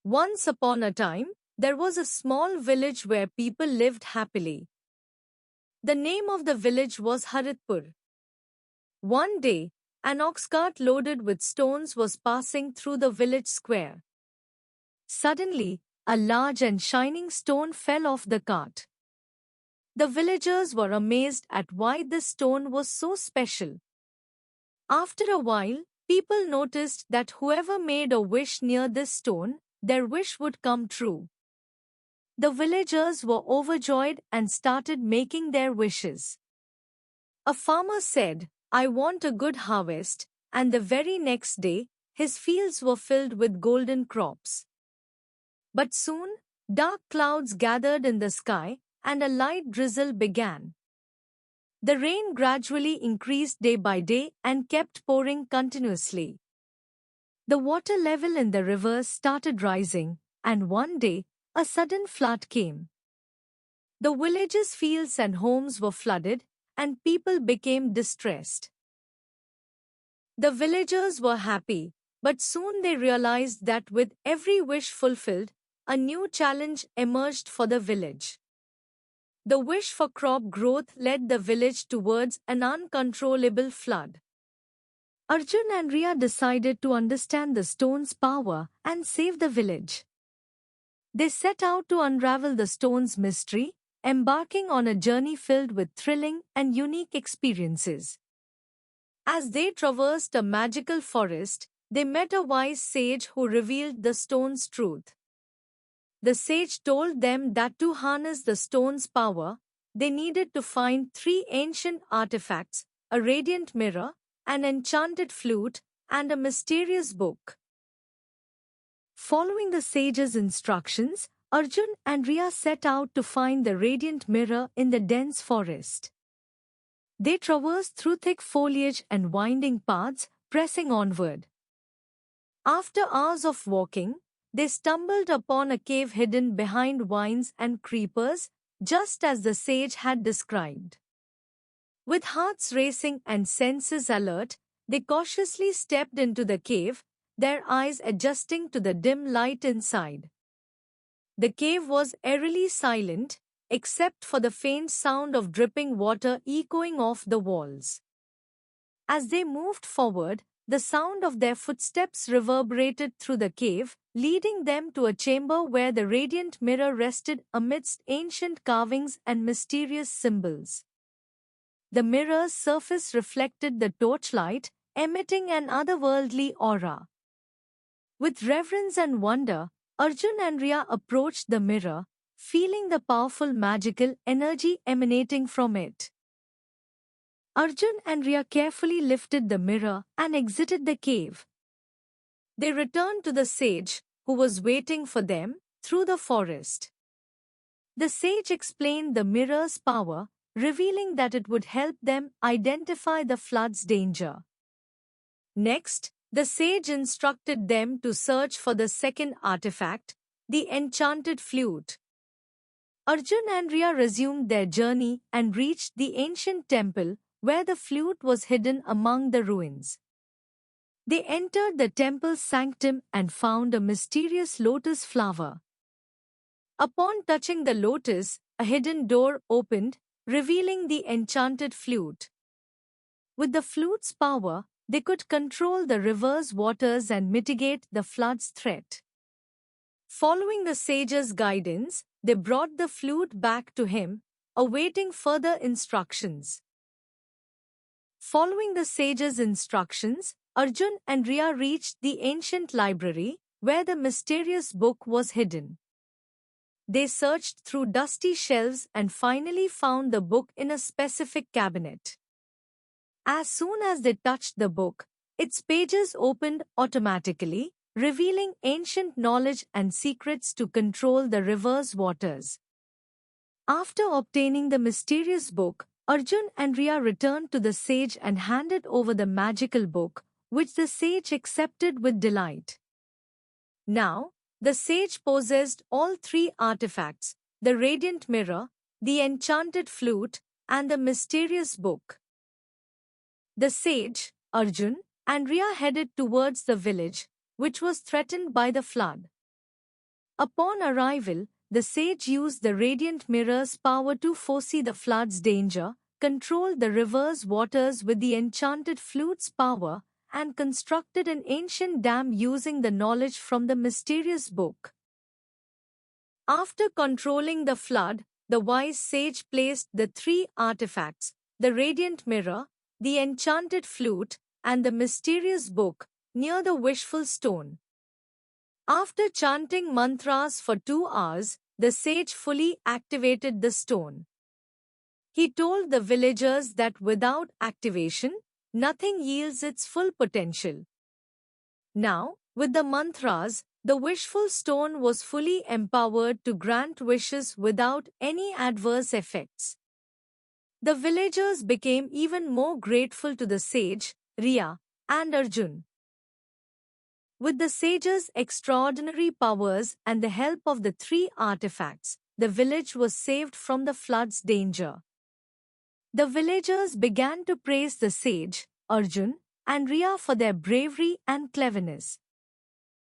Once upon a time, there was a small village where people lived happily. The name of the village was Haritpur. One day, an ox cart loaded with stones was passing through the village square. Suddenly, a large and shining stone fell off the cart. The villagers were amazed at why this stone was so special. After a while, people noticed that whoever made a wish near this stone, their wish would come true. The villagers were overjoyed and started making their wishes. A farmer said, "I want a good harvest," and the very next day, his fields were filled with golden crops. But soon, dark clouds gathered in the sky, and a light drizzle began. The rain gradually increased day by day and kept pouring continuously. The water level in the rivers started rising, and one day, a sudden flood came. The village's fields and homes were flooded, and people became distressed. The villagers were happy, but soon they realized that with every wish fulfilled, a new challenge emerged for the village. The wish for crop growth led the village towards an uncontrollable flood. Arjun and Riya decided to understand the stone's power and save the village. They set out to unravel the stone's mystery, embarking on a journey filled with thrilling and unique experiences. As they traversed a magical forest, they met a wise sage who revealed the stone's truth. The sage told them that to harness the stone's power, they needed to find three ancient artifacts: a radiant mirror, an enchanted flute, and a mysterious book. Following the sage's instructions, Arjun and Riya set out to find the radiant mirror in the dense forest. They traversed through thick foliage and winding paths, pressing onward. After hours of walking, they stumbled upon a cave hidden behind vines and creepers, just as the sage had described. With hearts racing and senses alert, they cautiously stepped into the cave, their eyes adjusting to the dim light inside. The cave was eerily silent, except for the faint sound of dripping water echoing off the walls. As they moved forward, the sound of their footsteps reverberated through the cave, leading them to a chamber where the radiant mirror rested amidst ancient carvings and mysterious symbols. The mirror's surface reflected the torchlight, emitting an otherworldly aura. With reverence and wonder, Arjun and Riya approached the mirror, feeling the powerful magical energy emanating from it. Arjun and Riya carefully lifted the mirror and exited the cave. They returned to the sage, who was waiting for them, through the forest. The sage explained the mirror's power, revealing that it would help them identify the flood's danger. Next, the sage instructed them to search for the second artifact, the enchanted flute. Arjun and Riya resumed their journey and reached the ancient temple, where the flute was hidden among the ruins. They entered the temple's sanctum and found a mysterious lotus flower. Upon touching the lotus, a hidden door opened, revealing the enchanted flute. With the flute's power, they could control the river's waters and mitigate the flood's threat. Following the sage's guidance, they brought the flute back to him, awaiting further instructions. Following the sage's instructions, Arjun and Riya reached the ancient library, where the mysterious book was hidden. They searched through dusty shelves and finally found the book in a specific cabinet. As soon as they touched the book, its pages opened automatically, revealing ancient knowledge and secrets to control the river's waters. After obtaining the mysterious book, Arjun and Riya returned to the sage and handed over the magical book, which the sage accepted with delight. Now, the sage possessed all three artifacts: the radiant mirror, the enchanted flute, and the mysterious book. The sage, Arjun, and Riya headed towards the village, which was threatened by the flood. Upon arrival, the sage used the radiant mirror's power to foresee the flood's danger, controlled the river's waters with the enchanted flute's power, and constructed an ancient dam using the knowledge from the mysterious book. After controlling the flood, the wise sage placed the three artifacts, the radiant mirror, the enchanted flute, and the mysterious book, near the wishful stone. After chanting mantras for 2 hours, the sage fully activated the stone. He told the villagers that without activation, nothing yields its full potential. Now, with the mantras, the wishful stone was fully empowered to grant wishes without any adverse effects. The villagers became even more grateful to the sage, Riya, and Arjun. With the sage's extraordinary powers and the help of the three artifacts, the village was saved from the flood's danger. The villagers began to praise the sage, Arjun, and Riya for their bravery and cleverness.